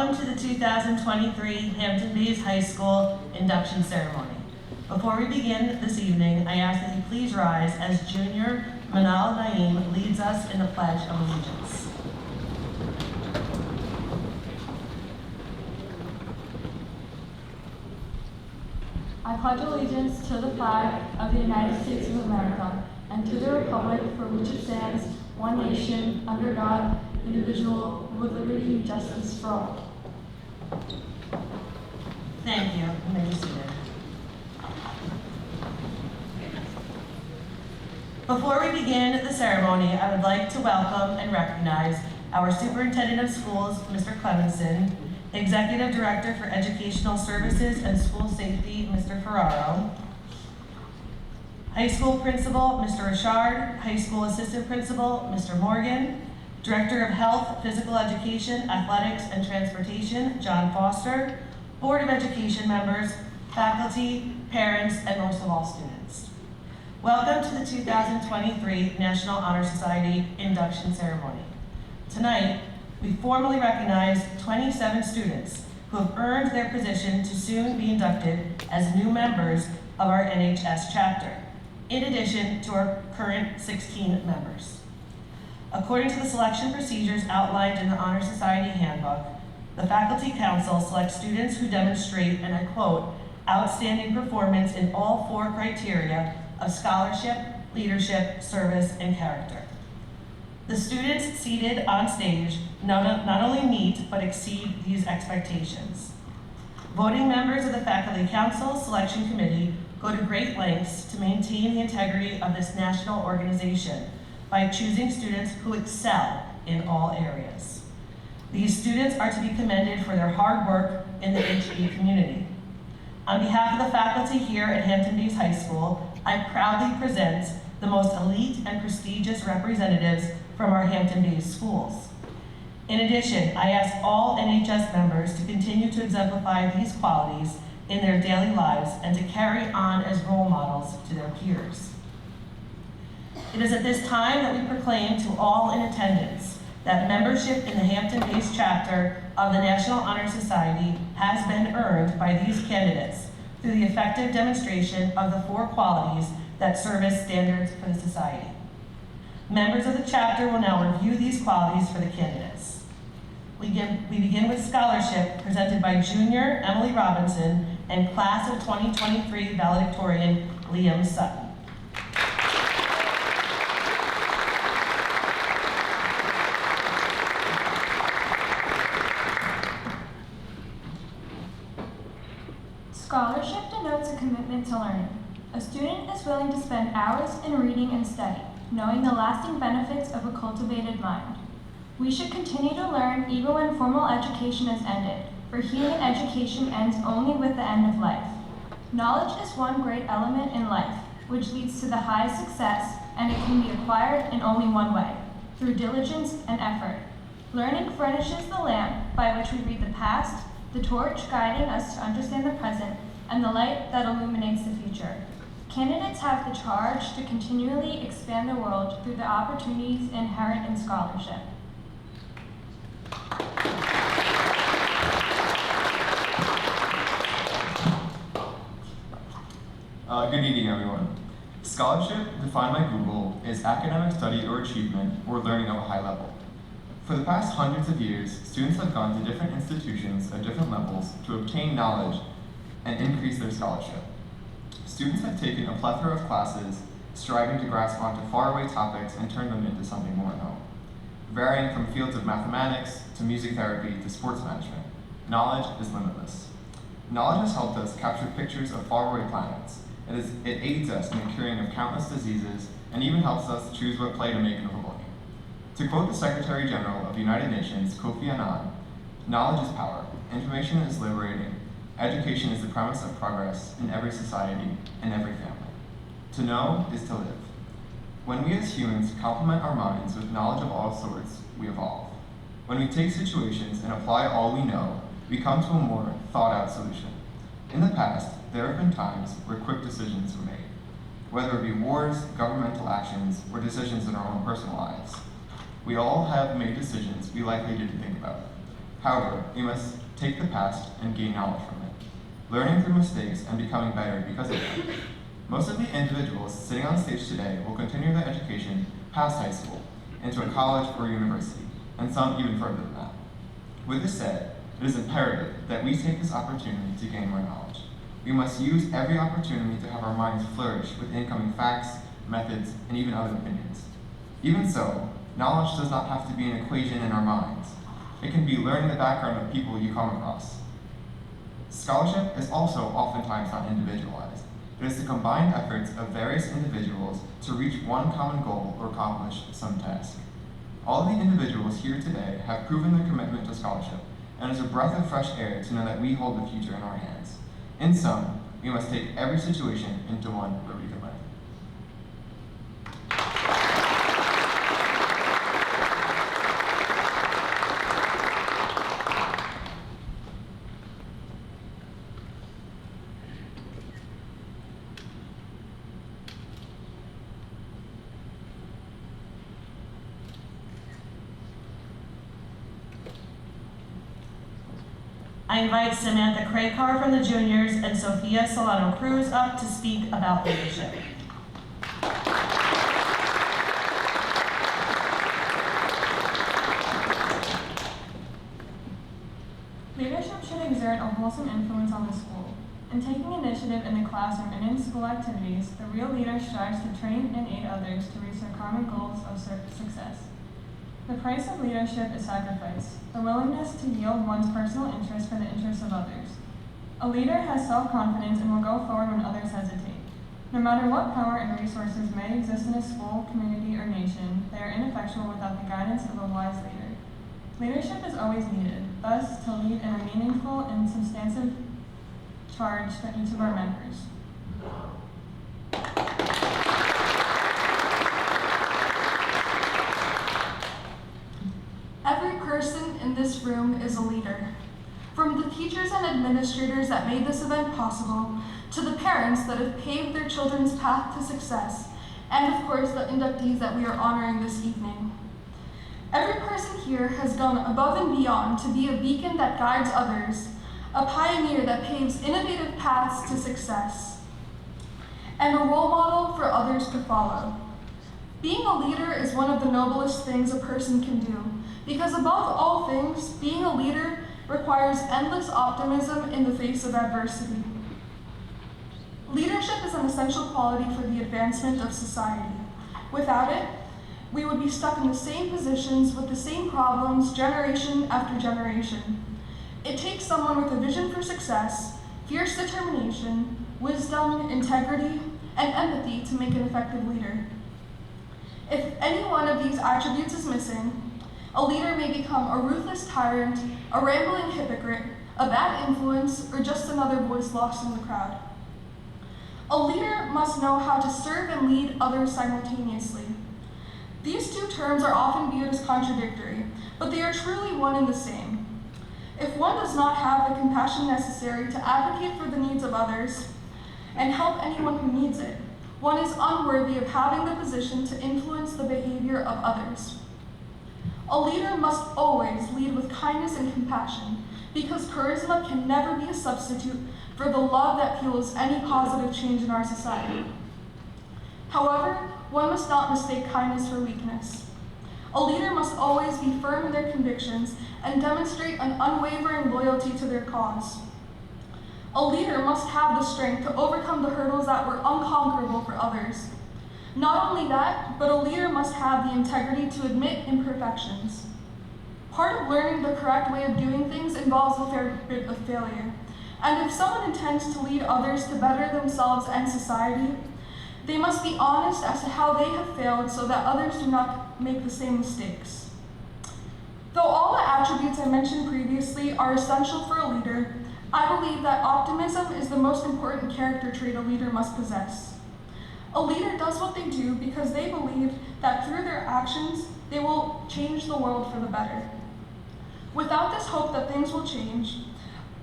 Welcome to the 2023 Hampton Bays High School induction ceremony. Before we begin this evening, I ask that you please rise as Junior Manal Naeem leads us in the Pledge of Allegiance. I pledge allegiance to the flag of the United States of America and to the republic for which it stands, one nation, under God, indivisible, with liberty and justice for all. Thank you. You may be seated. Before we begin the ceremony, I would like to welcome and recognize our Superintendent of Schools, Mr. Clemenson, Executive Director for Educational Services and School Safety, Mr. Ferraro, High School Principal, Mr. Richard, High School Assistant Principal, Mr. Morgan, Director of Health, Physical Education, Athletics, and Transportation, John Foster, Board of Education members, faculty, parents, and most of all, students. Welcome to the 2023 National Honor Society induction ceremony. Tonight, we formally recognize 27 students who have earned their position to soon be inducted as new members of our NHS chapter, in addition to our current 16 members. According to the selection procedures outlined in the Honor Society Handbook, the Faculty Council selects students who demonstrate, and I quote, outstanding performance in all 4 criteria of scholarship, leadership, service, and character. The students seated on stage not only meet but exceed these expectations. Voting members of the Faculty Council Selection Committee go to great lengths to maintain the integrity of this national organization by choosing students who excel in all areas. These students are to be commended for their hard work in the HB community. On behalf of the faculty here at Hampton Bays High School, I proudly present the most elite and prestigious representatives from our Hampton Bays schools. In addition, I ask all NHS members to continue to exemplify these qualities in their daily lives and to carry on as role models to their peers. It is at this time that we proclaim to all in attendance that membership in the Hampton Bays chapter of the National Honor Society has been earned by these candidates through the effective demonstration of the 4 qualities that serve as standards for the society. Members of the chapter will now review these qualities for the candidates. We begin with scholarship presented by Junior Emily Robinson and Class of 2023 valedictorian Liam Sutton. Scholarship denotes a commitment to learning. A student is willing to spend hours in reading and study, knowing the lasting benefits of a cultivated mind. We should continue to learn even when formal education is ended, for human education ends only with the end of life. Knowledge is one great element in life, which leads to the highest success, and it can be acquired in only one way, through diligence and effort. Learning furnishes the lamp by which we read the past, the torch guiding us to understand the present, and the light that illuminates the future. Candidates have the charge to continually expand the world through the opportunities inherent in scholarship. Good evening, everyone. Scholarship, defined by Google, is academic study or achievement or learning of a high level. For the past hundreds of years, students have gone to different institutions at different levels to obtain knowledge and increase their scholarship. Students have taken a plethora of classes, striving to grasp onto faraway topics and turn them into something more known. Varying from fields of mathematics to music therapy to sports management, knowledge is limitless. Knowledge has helped us capture pictures of faraway planets. It aids us in the curing of countless diseases and even helps us choose what play to make in a football game. To quote the Secretary General of the United Nations, Kofi Annan, knowledge is power, information is liberating, education is the premise of progress in every society and every family. To know is to live. When we as humans complement our minds with knowledge of all sorts, we evolve. When we take situations and apply all we know, we come to a more thought-out solution. In the past, there have been times where quick decisions were made, whether it be wars, governmental actions, or decisions in our own personal lives. We all have made decisions we likely didn't think about. However, we must take the past and gain knowledge from it, learning through mistakes and becoming better because of them. Most of the individuals sitting on stage today will continue their education past high school, into a college or university, and some even further than that. With this said, it is imperative that we take this opportunity to gain more knowledge. We must use every opportunity to have our minds flourish with incoming facts, methods, and even other opinions. Even so, knowledge does not have to be an equation in our minds. It can be learning the background of people you come across. Scholarship is also oftentimes not individualized. It is the combined efforts of various individuals to reach one common goal or accomplish some task. All of the individuals here today have proven their commitment to scholarship, and it's a breath of fresh air to know that we hold the future in our hands. In sum, we must take every situation into one where we can learn. I invite Samantha Craycar from the juniors and Sophia Solano Cruz up to speak about leadership. Leadership should exert a wholesome influence on the school. In taking initiative in the classroom and in school activities, the real leader strives to train and aid others to reach their common goals of success. The price of leadership is sacrifice, the willingness to yield one's personal interest for the interests of others. A leader has self-confidence and will go forward when others hesitate. No matter what power and resources may exist in a school, community, or nation, they are ineffectual without the guidance of a wise leader. Leadership is always needed, thus to lead in a meaningful and substantive charge for each of our members. Every person in this room is a leader. From the teachers and administrators that made this event possible, to the parents that have paved their children's path to success, and of course the inductees that we are honoring this evening. Every person here has gone above and beyond to be a beacon that guides others, a pioneer that paves innovative paths to success, and a role model for others to follow. Being a leader is one of the noblest things a person can do, because above all things, being a leader requires endless optimism in the face of adversity. Leadership is an essential quality for the advancement of society. Without it, we would be stuck in the same positions with the same problems generation after generation. It takes someone with a vision for success, fierce determination, wisdom, integrity, and empathy to make an effective leader. If any one of these attributes is missing, a leader may become a ruthless tyrant, a rambling hypocrite, a bad influence, or just another voice lost in the crowd. A leader must know how to serve and lead others simultaneously. These two terms are often viewed as contradictory, but they are truly one and the same. If one does not have the compassion necessary to advocate for the needs of others and help anyone who needs it, one is unworthy of having the position to influence the behavior of others. A leader must always lead with kindness and compassion, because charisma can never be a substitute for the love that fuels any positive change in our society. However, one must not mistake kindness for weakness. A leader must always be firm in their convictions and demonstrate an unwavering loyalty to their cause. A leader must have the strength to overcome the hurdles that were unconquerable for others. Not only that, but a leader must have the integrity to admit imperfections. Part of learning the correct way of doing things involves a fair bit of failure. And if someone intends to lead others to better themselves and society, they must be honest as to how they have failed so that others do not make the same mistakes. Though all the attributes I mentioned previously are essential for a leader, I believe that optimism is the most important character trait a leader must possess. A leader does what they do because they believe that through their actions, they will change the world for the better. Without this hope that things will change,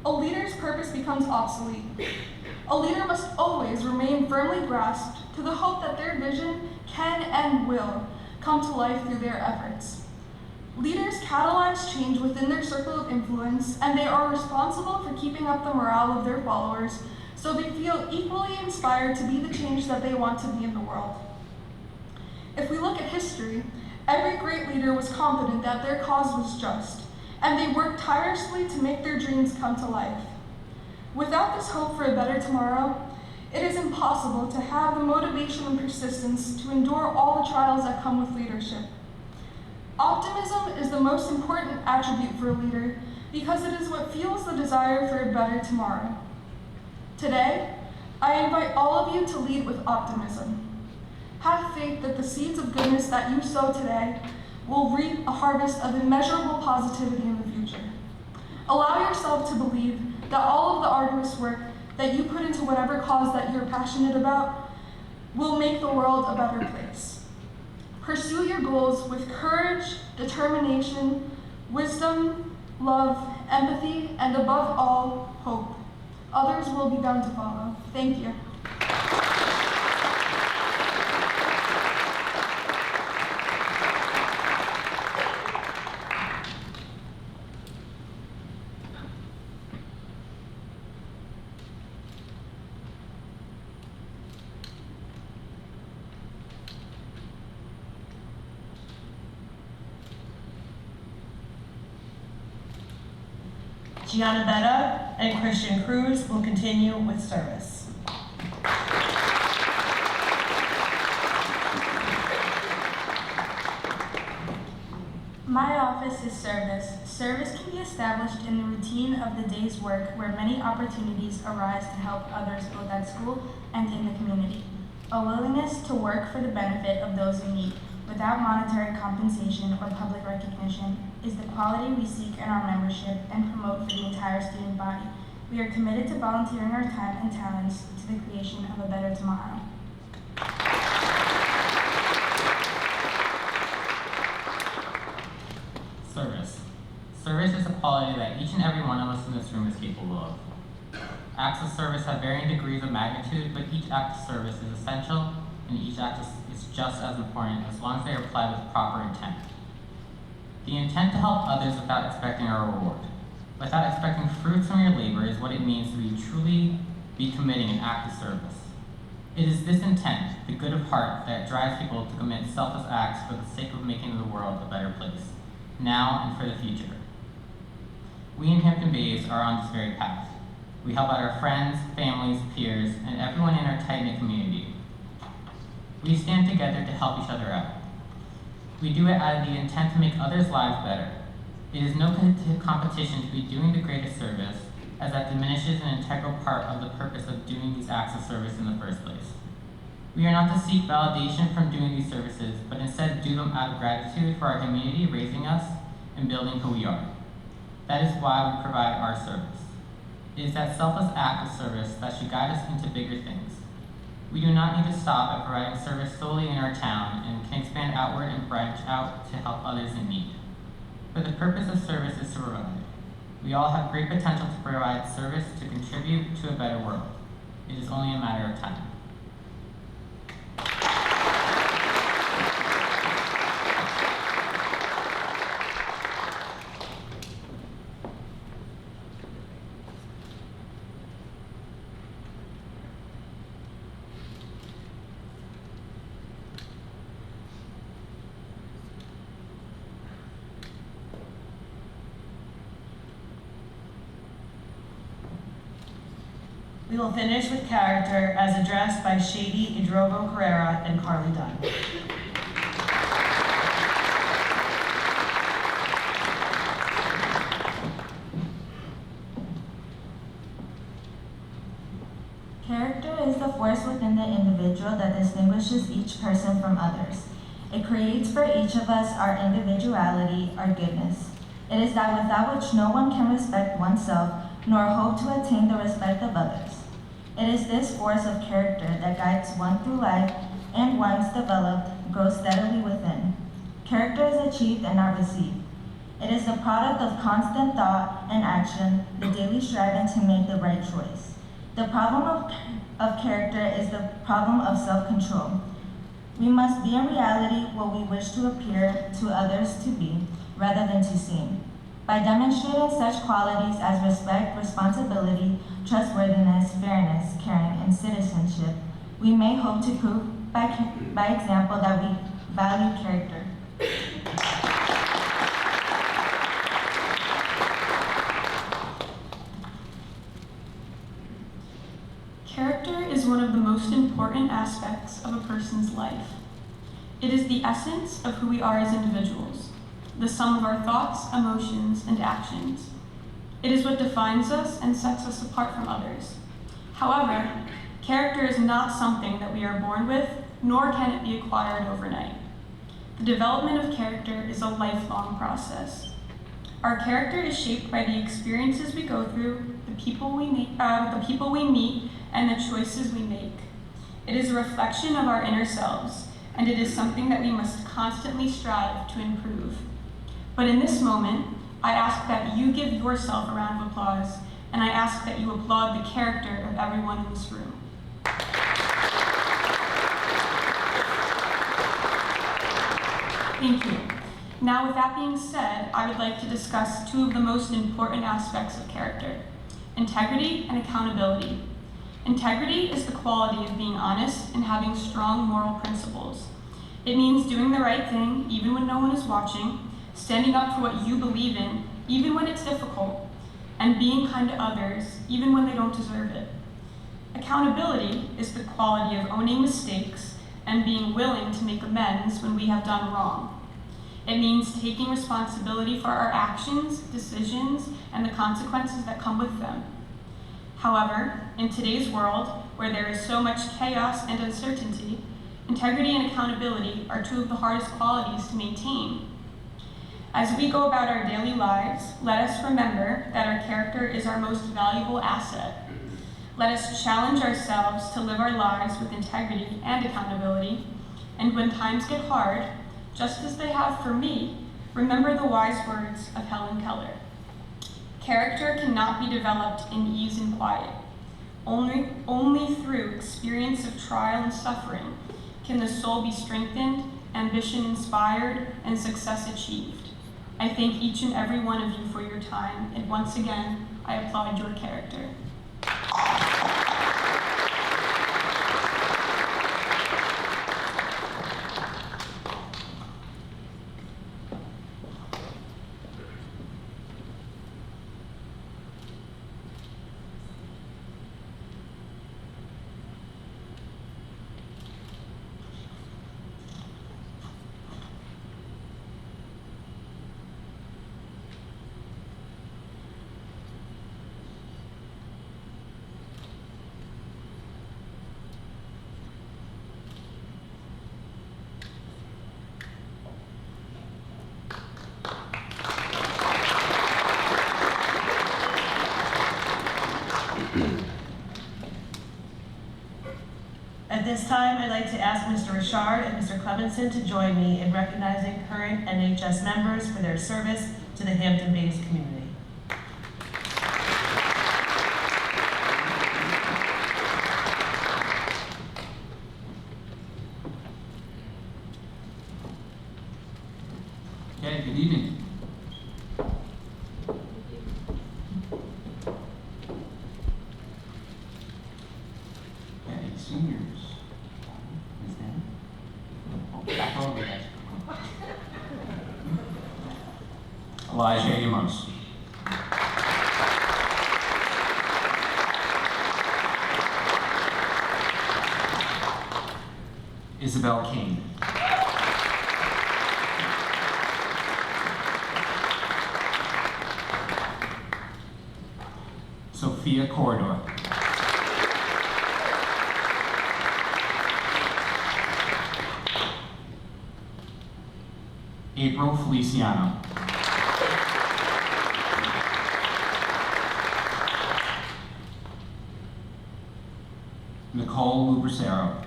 a leader's purpose becomes obsolete. A leader must always remain firmly grasped to the hope that their vision can and will come to life through their efforts. Leaders catalyze change within their circle of influence, and they are responsible for keeping up the morale of their followers so they feel equally inspired to be the change that they want to be in the world. If we look at history, every great leader was confident that their cause was just, and they worked tirelessly to make their dreams come to life. Without this hope for a better tomorrow, it is impossible to have the motivation and persistence to endure all the trials that come with leadership. Optimism is the most important attribute for a leader because it is what fuels the desire for a better tomorrow. Today, I invite all of you to lead with optimism. Have faith that the seeds of goodness that you sow today will reap a harvest of immeasurable positivity in the future. Allow yourself to believe that all of the arduous work that you put into whatever cause that you're passionate about will make the world a better place. Pursue your goals with courage, determination, wisdom, love, empathy, and above all, hope. Others will be bound to follow. Thank you. Gianna Betta and Christian Cruz will continue with service. My office is service. Service can be established in the routine of the day's work where many opportunities arise to help others both at school and in the community. A willingness to work for the benefit of those in need without monetary compensation or public recognition is the quality we seek in our membership and promote for the entire student body. We are committed to volunteering our time and talents to the creation of a better tomorrow. Service. Service is a quality that each and every one of us in this room is capable of. Acts of service have varying degrees of magnitude, but each act of service is essential, and each act is just as important as long as they are applied with proper intent. The intent to help others without expecting a reward, without expecting fruits from your labor, is what it means to truly be committing an act of service. It is this intent, the good of heart, that drives people to commit selfless acts for the sake of making the world a better place, now and for the future. We in Hampton Bays are on this very path. We help out our friends, families, peers, and everyone in our tight-knit community. We stand together to help each other out. We do it out of the intent to make others' lives better. It is no competition to be doing the greatest service, as that diminishes an integral part of the purpose of doing these acts of service in the first place. We are not to seek validation from doing these services, but instead do them out of gratitude for our community raising us and building who we are. That is why we provide our service. It is that selfless act of service that should guide us into bigger things. We do not need to stop at providing service solely in our town and can expand outward and branch out to help others in need. But the purpose of service is to provide. We all have great potential to provide service to contribute to a better world. It is only a matter of time. We will finish with character as addressed by Shady Idrovo Carrera and Carly Dunn. Character is the force within the individual that distinguishes each person from others. It creates for each of us our individuality, our goodness. It is that without which no one can respect oneself nor hope to attain the respect of others. It is this force of character that guides one through life and once developed, grows steadily within. Character is achieved and not received. It is the product of constant thought and action, the daily striving to make the right choice. The problem of character is the problem of self-control. We must be in reality what we wish to appear to others to be. rather than to seem. By demonstrating such qualities as respect, responsibility, trustworthiness, fairness, caring, and citizenship, we may hope to prove by example that we value character. Character is one of the most important aspects of a person's life. It is the essence of who we are as individuals, the sum of our thoughts, emotions, and actions. It is what defines us and sets us apart from others. However, character is not something that we are born with, nor can it be acquired overnight. The development of character is a lifelong process. Our character is shaped by the experiences we go through, the people we meet, and the choices we make. It is a reflection of our inner selves, and it is something that we must constantly strive to improve. But in this moment, I ask that you give yourself a round of applause, and I ask that you applaud the character of everyone in this room. Thank you. Now, with that being said, I would like to discuss two of the most important aspects of character: integrity and accountability. Integrity is the quality of being honest and having strong moral principles. It means doing the right thing even when no one is watching, standing up for what you believe in even when it's difficult, and being kind to others even when they don't deserve it. Accountability is the quality of owning mistakes and being willing to make amends when we have done wrong. It means taking responsibility for our actions, decisions, and the consequences that come with them. However, in today's world, where there is so much chaos and uncertainty, integrity and accountability are two of the hardest qualities to maintain. As we go about our daily lives, let us remember that our character is our most valuable asset. Let us challenge ourselves to live our lives with integrity and accountability, and when times get hard, just as they have for me, remember the wise words of Helen Keller. Character cannot be developed in ease and quiet. Only through experience of trial and suffering can the soul be strengthened, ambition inspired, and success achieved. I thank each and every one of you for your time, and once again, I applaud your character. At this time, I'd like to ask Mr. Richard and Mr. Clemenson to join me in recognizing current NHS members for their service to the Hampton Bays community. Okay, good evening. Okay, seniors. Is that? Oh, back over guys. Elijah Amos. Isabel King. Sophia Corridor. April Feliciano. Nicole Lubricero.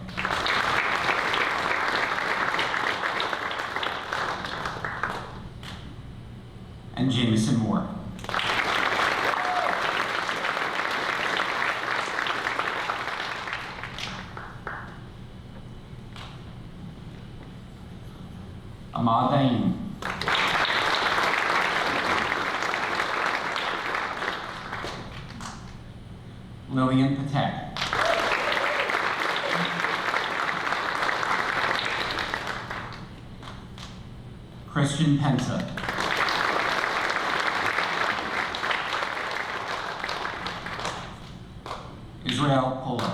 And Jameson Moore. Ahmad Daim. Lillian Patek. Christian Pensa. Israel Polo.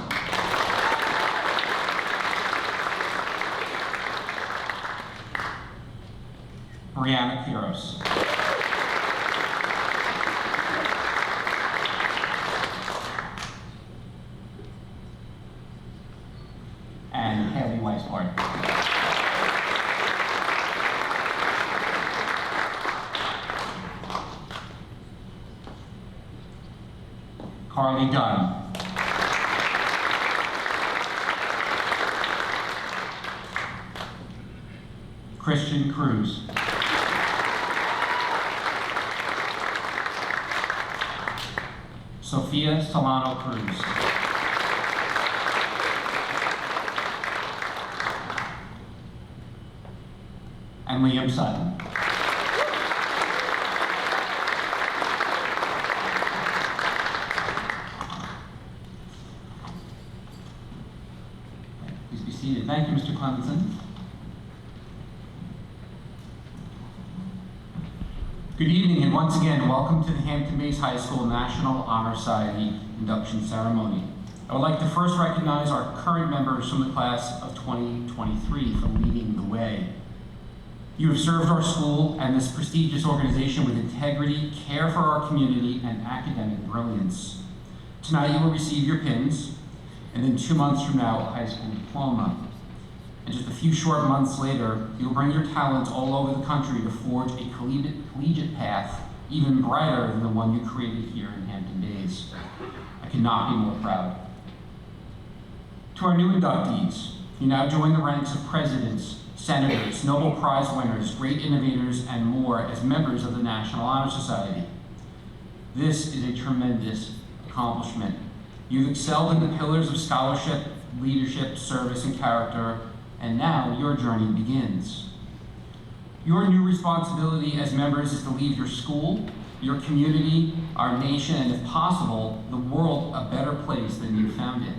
Brianna Quiros. And Haley Weisbart. Carly Dunn. Christian Cruz. Sophia Solano Cruz. And Liam Sutton. Please be seated. Thank you, Mr. Clemenson. Good evening, and once again, welcome to the Hampton-Bays High School National Honor Society induction ceremony. I would like to first recognize our current members from the class of 2023 for leading the way. You have served our school and this prestigious organization with integrity, care for our community, and academic brilliance. Tonight you will receive your pins, and then 2 months from now, a high school diploma. And just a few short months later, you'll bring your talents all over the country to forge a collegiate path even brighter than the one you created here in Hampton-Bays. I could not be more proud. To our new inductees, you now join the ranks of presidents, senators, Nobel Prize winners, great innovators, and more as members of the National Honor Society. This is a tremendous accomplishment. You've excelled in the pillars of scholarship, leadership, service, and character, and now your journey begins. Your new responsibility as members is to leave your school, your community, our nation, and if possible, the world a better place than you found it.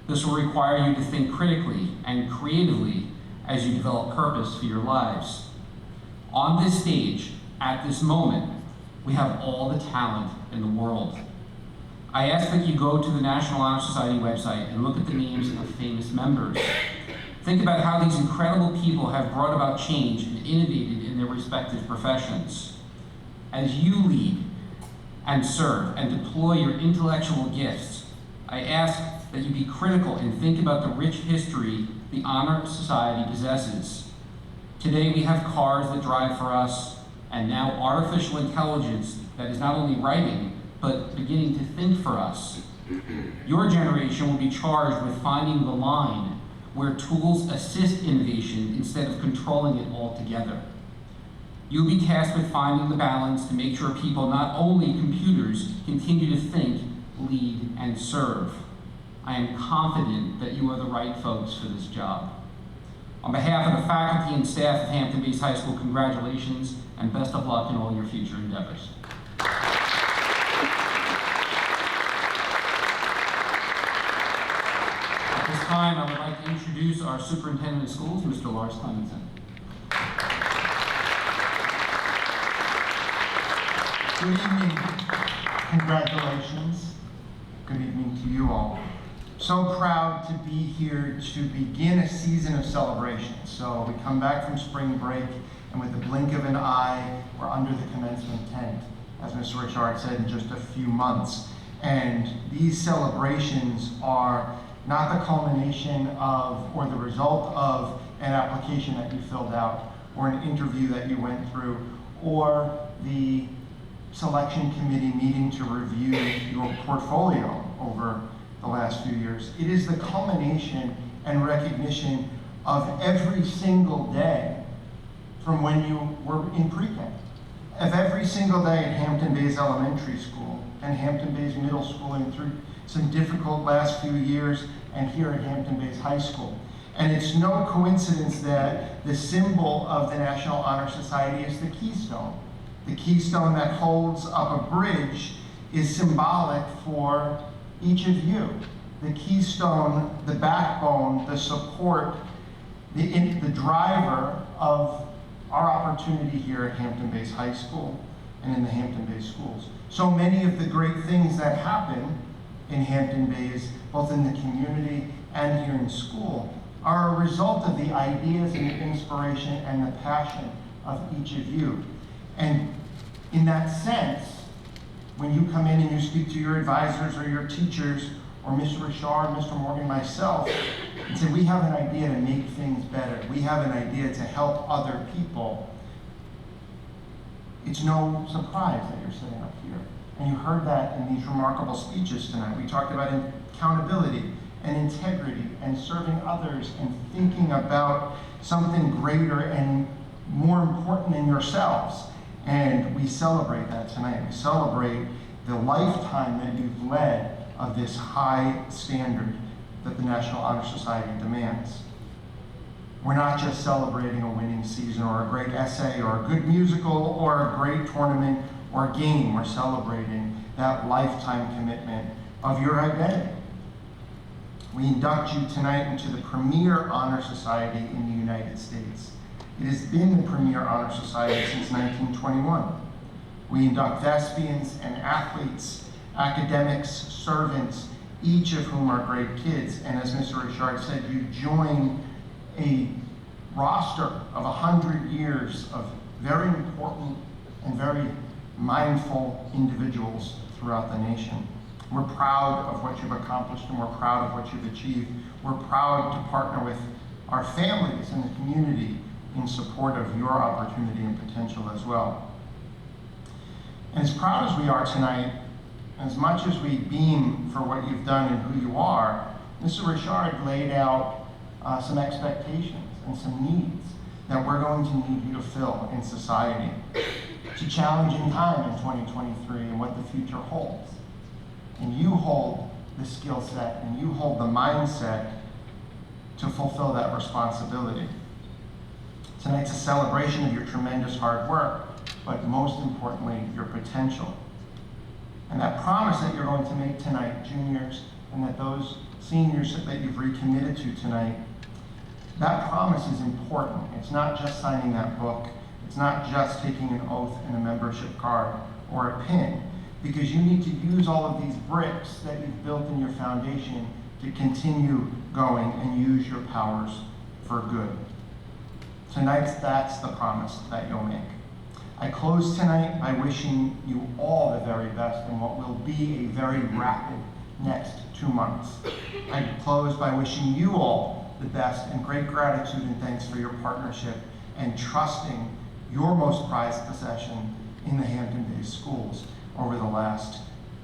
This will require you to think critically and creatively as you develop purpose for your lives. On this stage, at this moment, we have all the talent in the world. I ask that you go to the National Honor Society website and look at the names of famous members. Think about how these incredible people have brought about change and innovated in their respective professions. As you lead and serve and deploy your intellectual gifts, I ask that you be critical and think about the rich history the Honor Society possesses. Today we have cars that drive for us, and now artificial intelligence that is not only writing, but beginning to think for us. Your generation will be charged with finding the line where tools assist innovation instead of controlling it altogether. You'll be tasked with finding the balance to make sure people, not only computers, continue to think, lead, and serve. I am confident that you are the right folks for this job. On behalf of the faculty and staff of Hampton-Bays High School, congratulations and best of luck in all your future endeavors. At this time, I would like to introduce our Superintendent of Schools, Mr. Lars Clemenson. Good evening. Congratulations. Good evening to you all. So proud to be here to begin a season of celebration. So we come back from spring break, and with the blink of an eye, we're under the commencement tent, as Mr. Richard said, in just a few months. And these celebrations are not the culmination of or the result of an application that you filled out, or an interview that you went through, or the selection committee meeting to review your portfolio over the last few years. It is the culmination and recognition of every single day from when you were in pre-K, of every single day at Hampton-Bays Elementary School and Hampton-Bays Middle School, and through some difficult last few years, and here at Hampton-Bays High School. And it's no coincidence that the symbol of the National Honor Society is the keystone. The keystone that holds up a bridge is symbolic for each of you, the keystone, the backbone, the support, the driver of our opportunity here at Hampton-Bays High School and in the Hampton-Bays schools. So many of the great things that happen in Hampton-Bays, both in the community and here in school, are a result of the ideas and the inspiration and the passion of each of you. And in that sense, when you come in and you speak to your advisors or your teachers, or Mr. Richard, Mr. Morgan, myself, and say, we have an idea to make things better. We have an idea to help other people. It's no surprise that you're sitting up here. And you heard that in these remarkable speeches tonight. We talked about accountability and integrity and serving others and thinking about something greater and more important than yourselves. And we celebrate that tonight. We celebrate the lifetime that you've led of this high standard that the National Honor Society demands. We're not just celebrating a winning season or a great essay or a good musical or a great tournament or game. We're celebrating that lifetime commitment of your identity. We induct you tonight into the premier honor society in the United States. It has been the premier honor society since 1921. We induct thespians and athletes, academics, servants, each of whom are great kids. And as Mr. Richard said, you join a roster of 100 years of very important and very mindful individuals throughout the nation. We're proud of what you've accomplished and we're proud of what you've achieved. We're proud to partner with our families and the community in support of your opportunity and potential as well. And as proud as we are tonight, as much as we beam for what you've done and who you are, Mr. Richard laid out some expectations and some needs that we're going to need you to fill in society. It's a challenging time in 2023 and what the future holds. And you hold the skill set and you hold the mindset to fulfill that responsibility. Tonight's a celebration of your tremendous hard work, but most importantly, your potential. And that promise that you're going to make tonight, juniors, and that those seniors that you've recommitted to tonight, that promise is important. It's not just signing that book. It's not just taking an oath and a membership card or a pin, because you need to use all of these bricks that you've built in your foundation to continue going and use your powers for good. Tonight, that's the promise that you'll make. I close tonight by wishing you all the very best in what will be a very rapid next 2 months. I close by wishing you all the best and great gratitude and thanks for your partnership and trusting your most prized possession in the Hampton-Bays schools over the last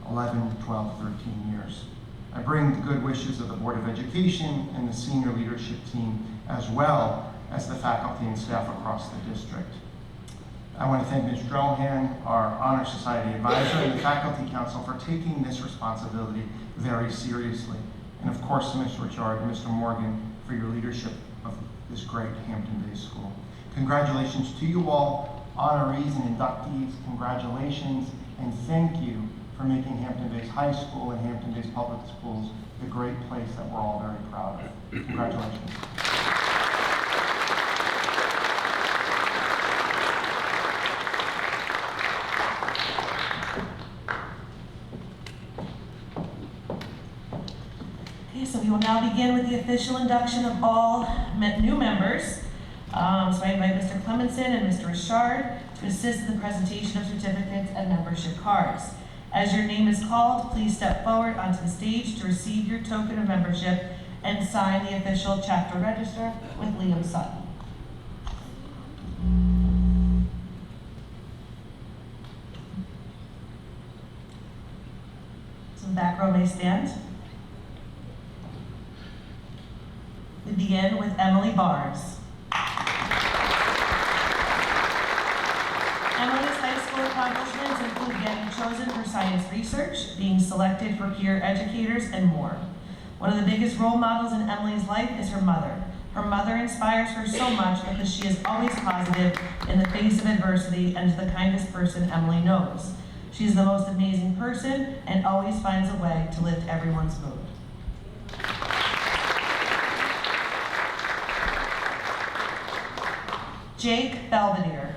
11, 12, 13 years. I bring the good wishes of the Board of Education and the senior leadership team, as well as the faculty and staff across the district. I want to thank Ms. Drohan, our Honor Society advisor, and the Faculty Council for taking this responsibility very seriously. And of course, Mr. Richard and Mr. Morgan for your leadership of this great Hampton-Bays school. Congratulations to you all, honorees and inductees. Congratulations, and thank you for making Hampton-Bays High School and Hampton-Bays Public Schools the great place that we're all very proud of. Congratulations. So we will now begin with the official induction of all new members. So I invite Mr. Clemenson and Mr. Richard to assist in the presentation of certificates and membership cards. As your name is called, please step forward onto the stage to receive your token of membership and sign the official chapter register with Liam Sutton. So the back row may stand. We begin with Emily Barnes. Emily's high school accomplishments include getting chosen for science research, being selected for peer educators, and more. One of the biggest role models in Emily's life is her mother. Her mother inspires her so much because she is always positive in the face of adversity and is the kindest person Emily knows. She is the most amazing person and always finds a way to lift everyone's mood. Jake Belvedere.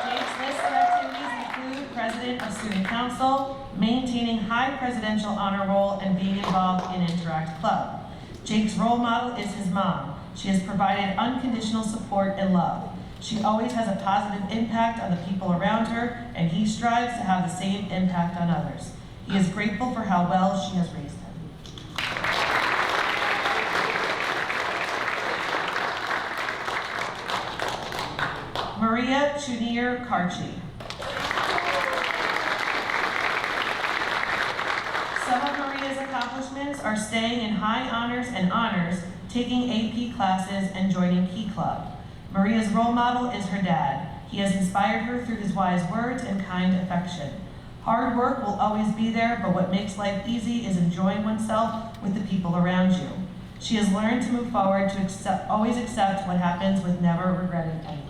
Jake's list of activities include President of Student Council, maintaining high presidential honor roll, and being involved in Interact Club. Jake's role model is his mom. She has provided unconditional support and love. She always has a positive impact on the people around her, and he strives to have the same impact on others. He is grateful for how well she has raised him. Maria Chunier Karchi. Some of Maria's accomplishments are staying in high honors and honors, taking AP classes, and joining Key Club. Maria's role model is her dad. He has inspired her through his wise words and kind affection. Hard work will always be there, but what makes life easy is enjoying oneself with the people around you. She has learned to move forward, to always accept what happens with never regretting anything.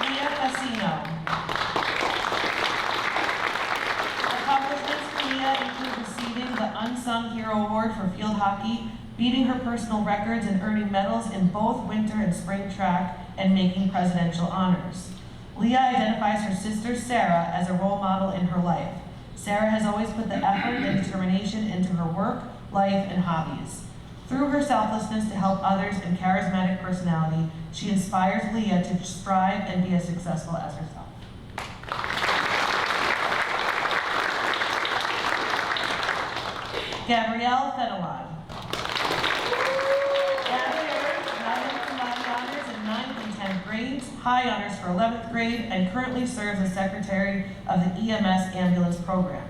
Leah Casino. Accomplishments for Leah include receiving the Unsung Hero Award for field hockey, beating her personal records and earning medals in both winter and spring track, and making presidential honors. Leah identifies her sister Sarah as a role model in her life. Sarah has always put the effort and determination into her work, life, and hobbies. Through her selflessness to help others and charismatic personality, she inspires Leah to strive and be as successful as herself. Gabrielle Fenelon. Gabby earned honors in 9th and 10th grades, high honors for 11th grade, and currently serves as secretary of the EMS ambulance program.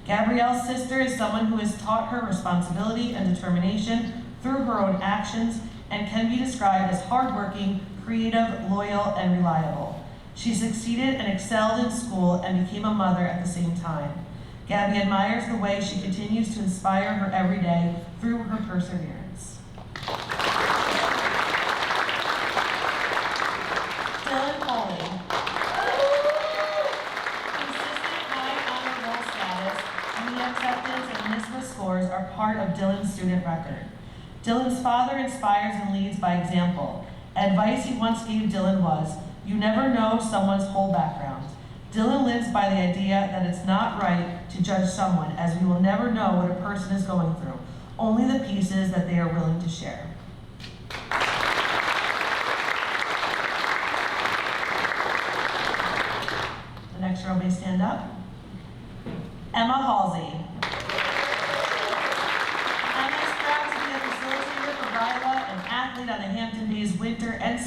Gabrielle's sister is someone who has taught her responsibility and determination through her own actions and can be described as hardworking, creative, loyal, and reliable. She succeeded and excelled in school and became a mother at the same time. Gabby admires the way she continues to inspire her every day through her perseverance. Dylan Foley. Consistent high honor roll status and the acceptance and NISBA scores are part of Dylan's student record. Dylan's father inspires and leads by example. Advice he once gave Dylan was, "You never know someone's whole background." Dylan lives by the idea that it's not right to judge someone, as we will never know what a person is going through, only the pieces that they are willing to share. The next row may stand up. Emma Halsey. Emma is proud to be a facilitator for Ryla, an athlete on the Hampton Bays winter and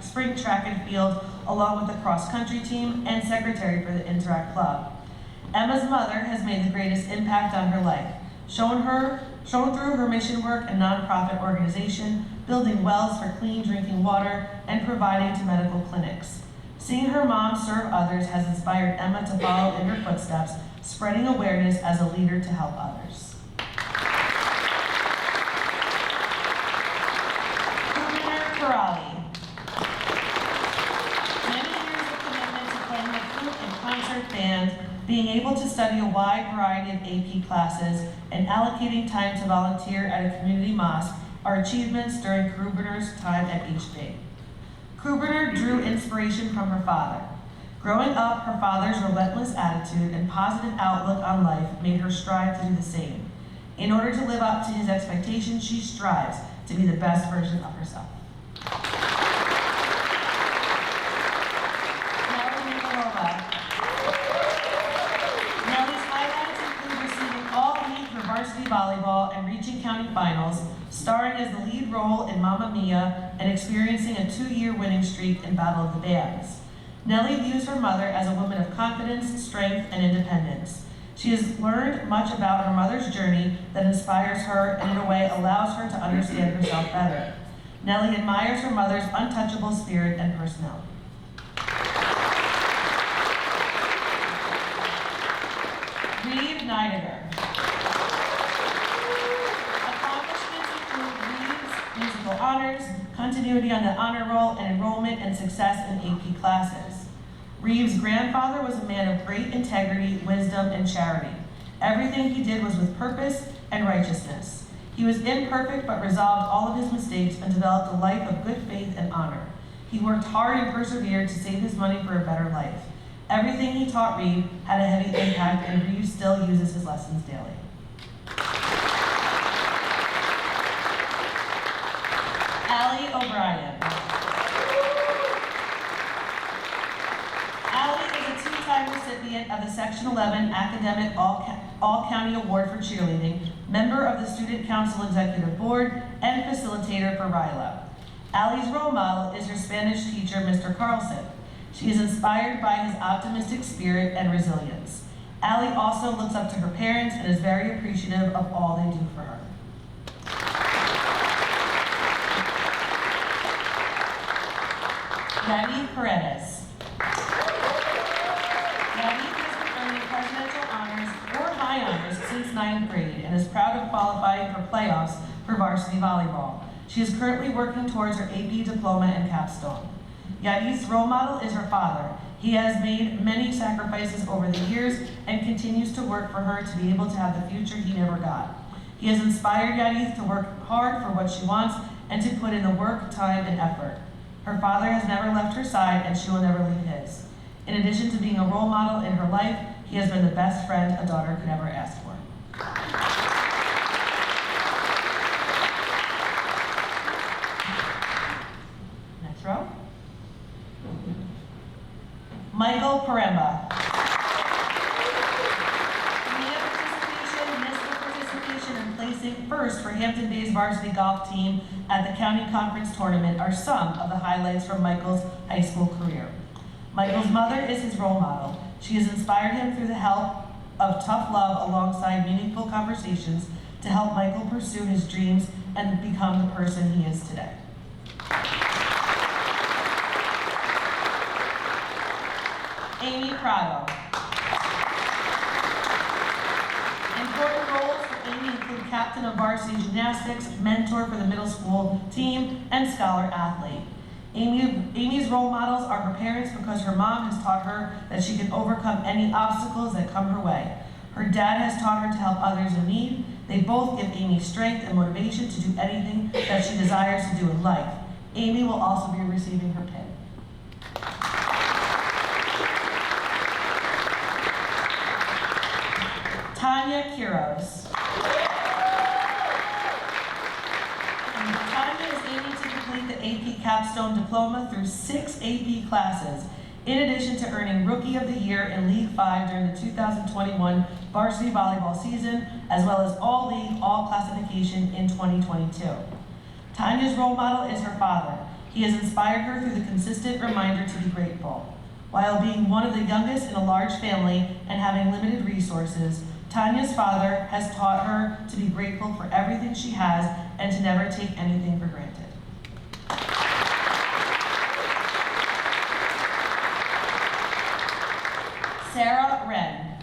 spring track and field, along with the cross-country team, and secretary for the Interact Club. Emma's mother has made the greatest impact on her life, shown through her mission work and nonprofit organization, building wells for clean drinking water, and providing to medical clinics. Seeing her mom serve others has inspired Emma to follow in her footsteps, spreading awareness as a leader to help others. Kumar Karali. Many years of commitment to playing the flute and concert band, being able to study a wide variety of AP classes, and allocating time to volunteer at a community mosque are achievements during Kruberner's time at HB. Kruberner drew inspiration from her father. Growing up, her father's relentless attitude and positive outlook on life made her strive to do the same. In order to live up to his expectations, she strives to be the best version of herself. Nellie's highlights include receiving all heat for varsity volleyball and reaching county finals, starring as the lead role in Mamma Mia, and experiencing a 2-year winning streak in Battle of the Bands. Nellie views her mother as a woman of confidence, strength, and independence. She has learned much about her mother's journey that inspires her and in a way allows her to understand herself better. Nellie admires her mother's untouchable spirit and personality. Reed Neidiger. Accomplishments include Reed's honors, continuity on the honor roll, and enrollment and success in AP classes. Reeves' grandfather was a man of great integrity, wisdom, and charity. Everything he did was with purpose and righteousness. He was imperfect but resolved all of his mistakes and developed a life of good faith and honor. He worked hard and persevered to save his money for a better life. Everything he taught Reeve had a heavy impact, and Reeve still uses his lessons daily. Allie O'Brien. Allie is a two-time recipient of the Section 11 Academic All-County Award for Cheerleading, member of the Student Council Executive Board, and facilitator for RILA. Allie's role model is her Spanish teacher, Mr. Carlson. She is inspired by his optimistic spirit and resilience. Allie also looks up to her parents and is very appreciative of all they do for her. Yaniv Paredes. Yaniv has been earning presidential honors or high honors since 9th grade and is proud of qualifying for playoffs for varsity volleyball. She is currently working towards her AP diploma and capstone. Yaniv's role model is her father. He has made many sacrifices over the years and continues to work for her to be able to have the future he never got. He has inspired Yaniv to work hard for what she wants and to put in the work, time, and effort. Her father has never left her side, and she will never leave his. In addition to being a role model in her life, he has been the best friend a daughter could ever ask for. Next row. Michael Paremba. Missed the participation in placing first for Hampton Bays varsity golf team at the county conference tournament are some of the highlights from Michael's high school career. Michael's mother is his role model. She has inspired him through the help of tough love alongside meaningful conversations to help Michael pursue his dreams and become the person he is today. Amy Prado. Important roles for Amy include captain of varsity gymnastics, mentor for the middle school team, and scholar athlete. Amy's role models are her parents because her mom has taught her that she can overcome any obstacles that come her way. Her dad has taught her to help others in need. They both give Amy strength and motivation to do anything that she desires to do in life. Amy will also be receiving her pin. Tanya Quiros. Tanya is aiming to complete the AP Capstone Diploma through 6 AP classes, in addition to earning Rookie of the Year in League 5 during the 2021 varsity volleyball season, as well as All-League, All-Classification in 2022. Tanya's role model is her father. He has inspired her through the consistent reminder to be grateful. While being one of the youngest in a large family and having limited resources, Tanya's father has taught her to be grateful for everything she has and to never take anything for granted. Sarah Wren.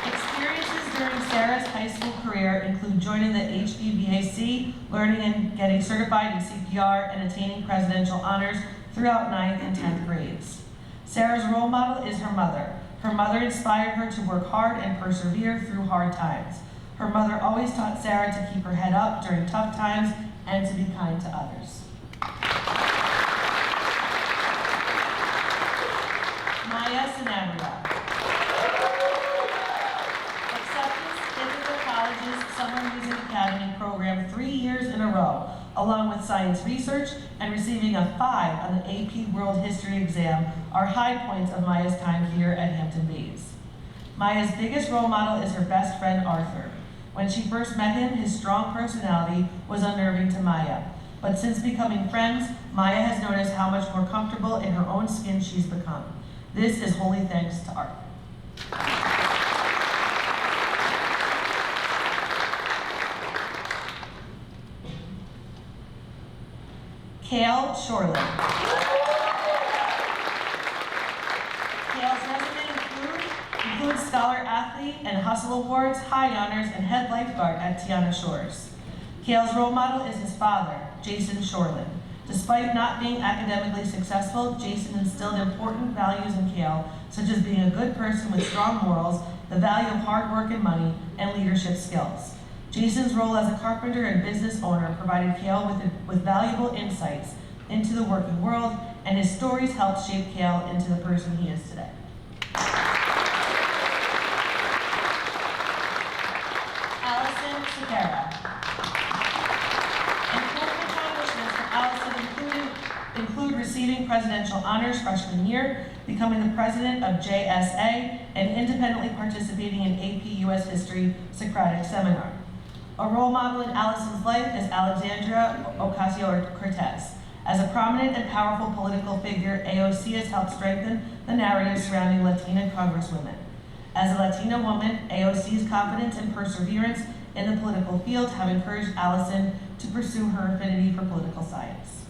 Experiences during Sarah's high school career include joining the HBHS, learning and getting certified in CPR, and attaining presidential honors throughout 9th and 10th grades. Sarah's role model is her mother. Her mother inspired her to work hard and persevere through hard times. Her mother always taught Sarah to keep her head up during tough times and to be kind to others. Maya Sanabria. Acceptance to Ithaca College's Summer Music Academy program 3 years in a row, along with science research and receiving a 5 on the AP World History exam, are high points of Maya's time here at Hampton Bays. Maya's biggest role model is her best friend, Arthur. When she first met him, his strong personality was unnerving to Maya. But since becoming friends, Maya has noticed how much more comfortable in her own skin she's become. This is wholly thanks to Arthur. Kale Shorley. Kale's resume includes Scholar Athlete and Hustle Awards, High Honors, and Head Lifeguard at Tiana Shores. Kale's role model is his father, Jason Shorland. Despite not being academically successful, Jason instilled important values in Kale, such as being a good person with strong morals, the value of hard work and money, and leadership skills. Jason's role as a carpenter and business owner provided Kale with valuable insights into the working world, and his stories helped shape Kale into the person he is today. Allison Sequeira. Important accomplishments for Allison include receiving presidential honors freshman year, becoming the president of JSA, and independently participating in AP US History Socratic Seminar. A role model in Allison's life is Alexandria Ocasio-Cortez. As a prominent and powerful political figure, AOC has helped strengthen the narrative surrounding Latina congresswomen. As a Latina woman, AOC's confidence and perseverance in the political field have encouraged Allison to pursue her affinity for political science.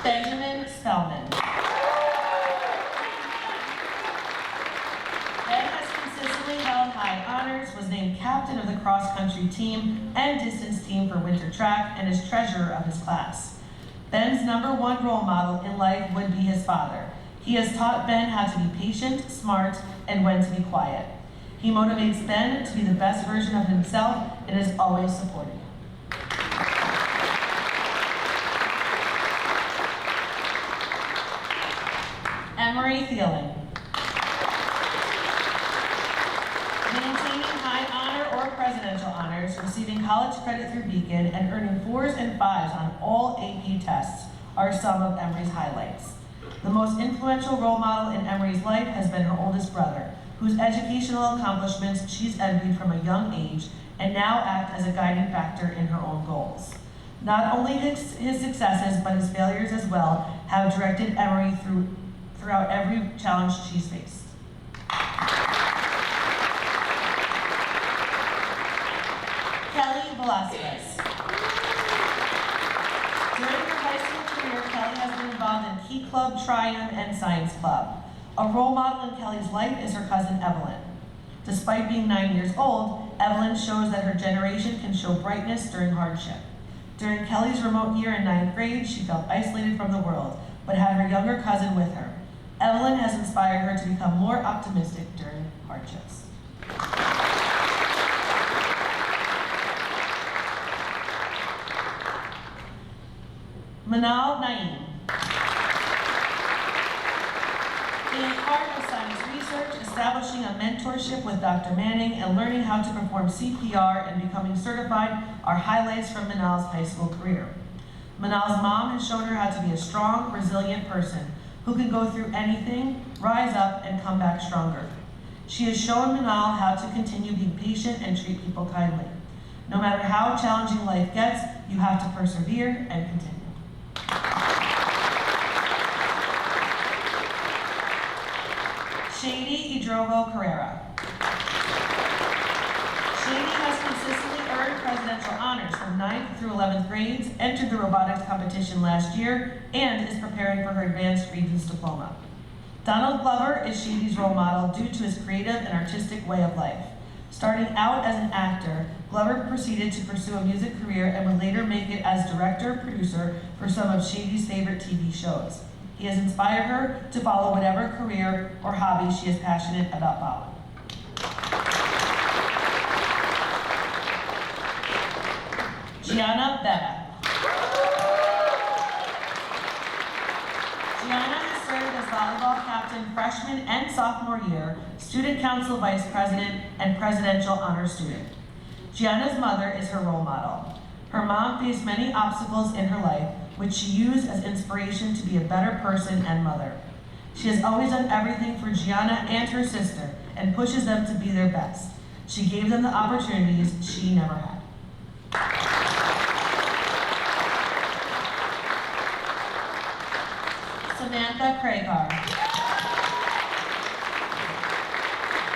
Benjamin Spellman. Ben has consistently held high honors, was named captain of the cross-country team and distance team for winter track, and is treasurer of his class. Ben's #1 role model in life would be his father. He has taught Ben how to be patient, smart, and when to be quiet. He motivates Ben to be the best version of himself and is always supporting him. Emery Thieling. Maintaining high honor or presidential honors, receiving college credit through Beacon, and earning 4s and 5s on all AP tests are some of Emery's highlights. The most influential role model in Emery's life has been her oldest brother, whose educational accomplishments she's envied from a young age and now act as a guiding factor in her own goals. Not only his successes, but his failures as well have directed Emery throughout every challenge she's faced. Kelly Velasquez. During her high school career, Kelly has been involved in Key Club, Triumph, and Science Club. A role model in Kelly's life is her cousin Evelyn. Despite being 9 years old, Evelyn shows that her generation can show brightness during hardship. During Kelly's remote year in 9th grade, she felt isolated from the world, but had her younger cousin with her. Evelyn has inspired her to become more optimistic during hardships. Manal Naeem. Being part of science research, establishing a mentorship with Dr. Manning, and learning how to perform CPR and becoming certified are highlights from Manal's high school career. Manal's mom has shown her how to be a strong, resilient person who can go through anything, rise up, and come back stronger. She has shown Manal how to continue being patient and treat people kindly. No matter how challenging life gets, you have to persevere and continue. Shady Idrovo Carrera. Shady has consistently earned presidential honors from 9th through 11th grades, entered the robotics competition last year, and is preparing for her advanced Regents diploma. Donald Glover is Shady's role model due to his creative and artistic way of life. Starting out as an actor, Glover proceeded to pursue a music career and would later make it as director-producer for some of Shady's favorite TV shows. He has inspired her to follow whatever career or hobby she is passionate about following. Gianna Betta. Gianna has served as volleyball captain freshman and sophomore year, student council vice president, and presidential honor student. Gianna's mother is her role model. Her mom faced many obstacles in her life, which she used as inspiration to be a better person and mother. She has always done everything for Gianna and her sister and pushes them to be their best. She gave them the opportunities she never had. Samantha Kragar.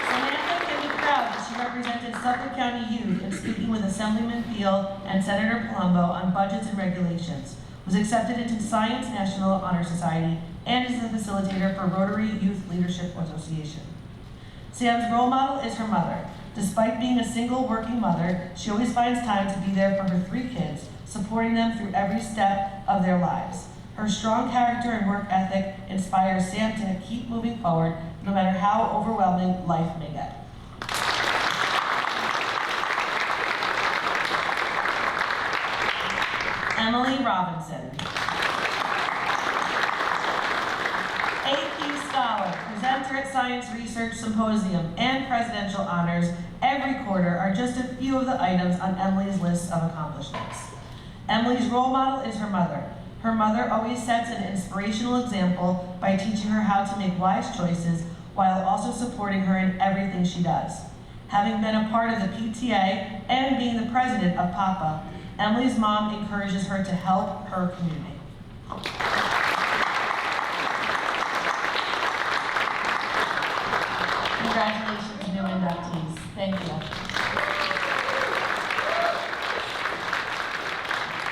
Samantha can be proud that she represented Suffolk County youth in speaking with Assemblyman Field and Senator Palumbo on budgets and regulations, was accepted into Science National Honor Society, and is the facilitator for Rotary Youth Leadership Association. Sam's role model is her mother. Despite being a single working mother, she always finds time to be there for her 3 kids, supporting them through every step of their lives. Her strong character and work ethic inspires Sam to keep moving forward, no matter how overwhelming life may get. Emily Robinson. AP Scholar, presenter at Science Research Symposium, and Presidential Honors every quarter are just a few of the items on Emily's list of accomplishments. Emily's role model is her mother. Her mother always sets an inspirational example by teaching her how to make wise choices while also supporting her in everything she does. Having been a part of the PTA and being the president of PAPA, Emily's mom encourages her to help her community. Congratulations, new inductees. Thank you.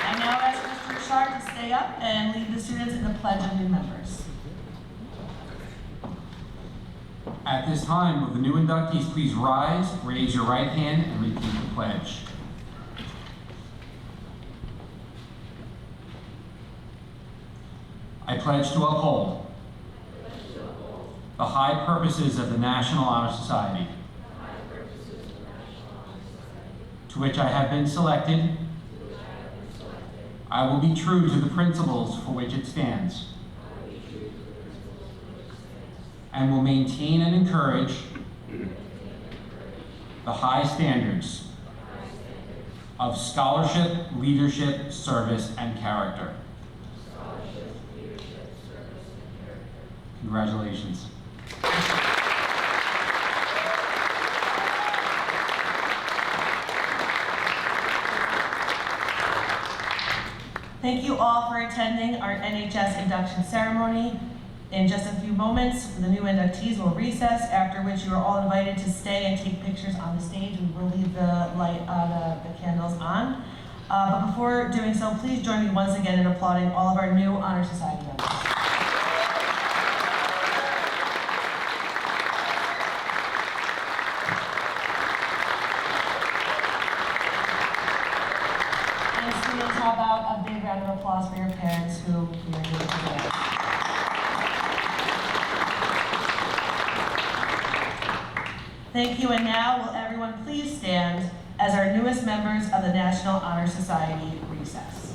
I now ask Mr. Richard to stay up and lead the students in the Pledge of New Members. At this time, will the new inductees please rise, raise your right hand, and repeat the pledge. I pledge to uphold the high purposes of the National Honor Society, to which I have been selected. I will be true to the principles for which it stands, and will maintain and encourage the high standards of scholarship, leadership, service, and character. Congratulations. Thank you all for attending our NHS induction ceremony. In just a few moments, the new inductees will recess, after which you are all invited to stay and take pictures on the stage. We will leave the candles on. But before doing so, please join me once again in applauding all of our new Honor Society members. And students, how about a big round of applause for your parents who we are here today. Thank you, and now will everyone please stand as our newest members of the National Honor Society recess.